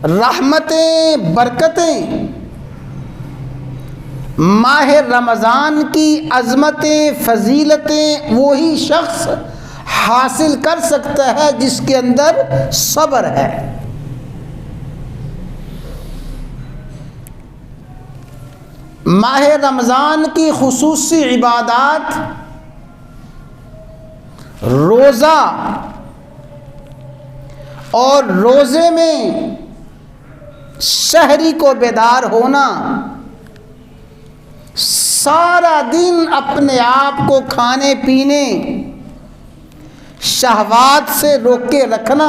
रहमतें, बरकतें, माह रमज़ान की अज़मतें, फ़जीलतें वही शख्स हासिल कर सकता है जिसके अंदर सब्र है। माह रमज़ान की खुसूसी इबादात, रोज़ा और रोज़े में शहरी को बेदार होना, सारा दिन अपने आप को खाने पीने शहवात से रोक के रखना,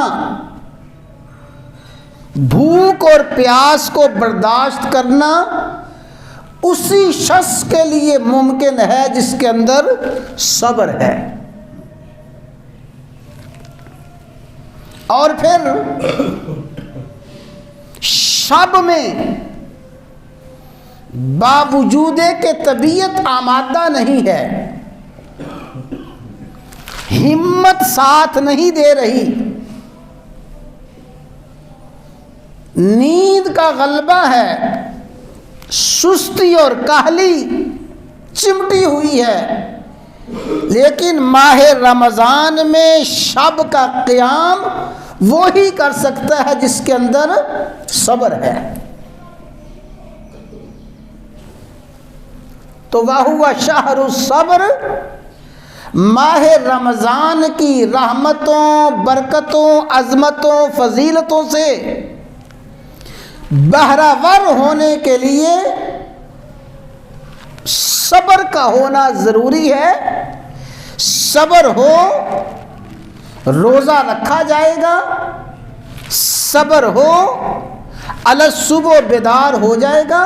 भूख और प्यास को बर्दाश्त करना उसी शख्स के लिए मुमकिन है जिसके अंदर सब्र है। और फिर शब में बावजूदे के तबीयत आमादा नहीं है, हिम्मत साथ नहीं दे रही, नींद का गलबा है, सुस्ती और काहली चिमटी हुई है, लेकिन माह रमज़ान में शब का क़याम वो ही कर सकता है जिसके अंदर सब्र है। तो वह हुआ शहरु सब्र, माह रमज़ान की रहमतों, बरकतों, अज़मतों, फ़जीलतों से बहरावर होने के लिए सब्र का होना ज़रूरी है। सब्र हो रोज़ा रखा जाएगा, सब्र हो अल सुबह बेदार हो जाएगा,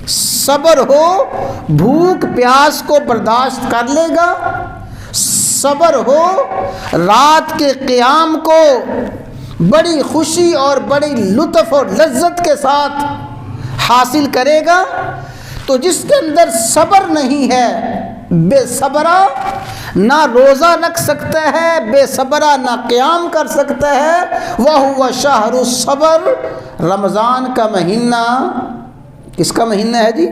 सब्र हो भूख प्यास को बर्दाश्त कर लेगा, सब्र हो रात के क़याम को बड़ी खुशी और बड़ी लुत्फ़ और लज्जत के साथ हासिल करेगा। तो जिसके अंदर सब्र नहीं है, बेसब्रा ना रोज़ा रख सकता है, बेसब्रा ना क़याम कर सकता है। वह हुआ शहरु सब्र, रमज़ान का महीना किसका महीना है जी?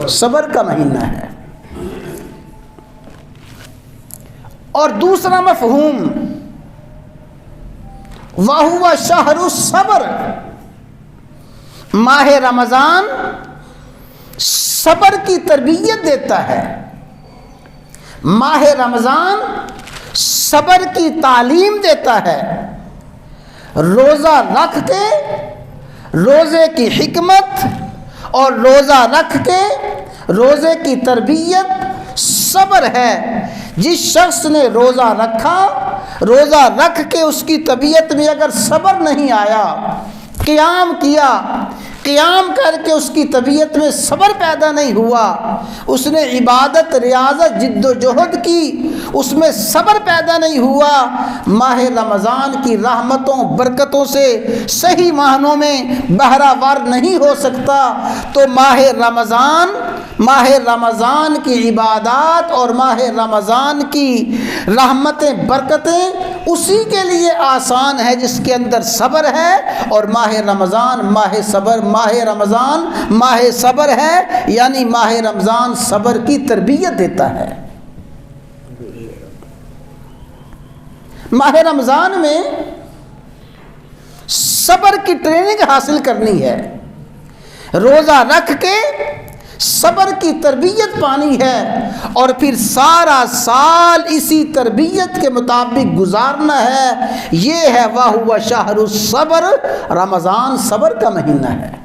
सब्र का महीना है। और दूसरा मफ़हूम, वह हुआ शहरु सब्र, माह रमज़ान सब्र की तरबियत देता है, माह रमज़ान सब्र की तालीम देता है। रोज़ा रख के रोज़े की हिकमत और रोज़ा रख के रोज़े की तरबियत सब्र है। जिस शख्स ने रोज़ा रखा, रोज़ा रख के उसकी तबीयत में अगर सब्र नहीं आया, क़याम किया, क़याम करके उसकी तबीयत में सब्र पैदा नहीं हुआ, उसने इबादत रियाज़त जिद्दोजहद की, उसमें सब्र पैदा नहीं हुआ, माह रमज़ान की रहमतों बरकतों से सही माहनों में बहरावर नहीं हो सकता। तो माह रमज़ान की इबादत और माह रमज़ान की रहमतें बरकतें उसी के लिए आसान है जिसके अंदर सब्र है। और माह रमज़ान माह सब्र है, यानी माह रमज़ान सब्र की तरबियत देता है। माह रमज़ान में सब्र की ट्रेनिंग हासिल करनी है, रोज़ा रख के सब्र की तरबियत पानी है और फिर सारा साल इसी तरबियत के मुताबिक गुजारना है। ये है वह हुआ शहरु सब्र, रमज़ान सब्र का महीना है।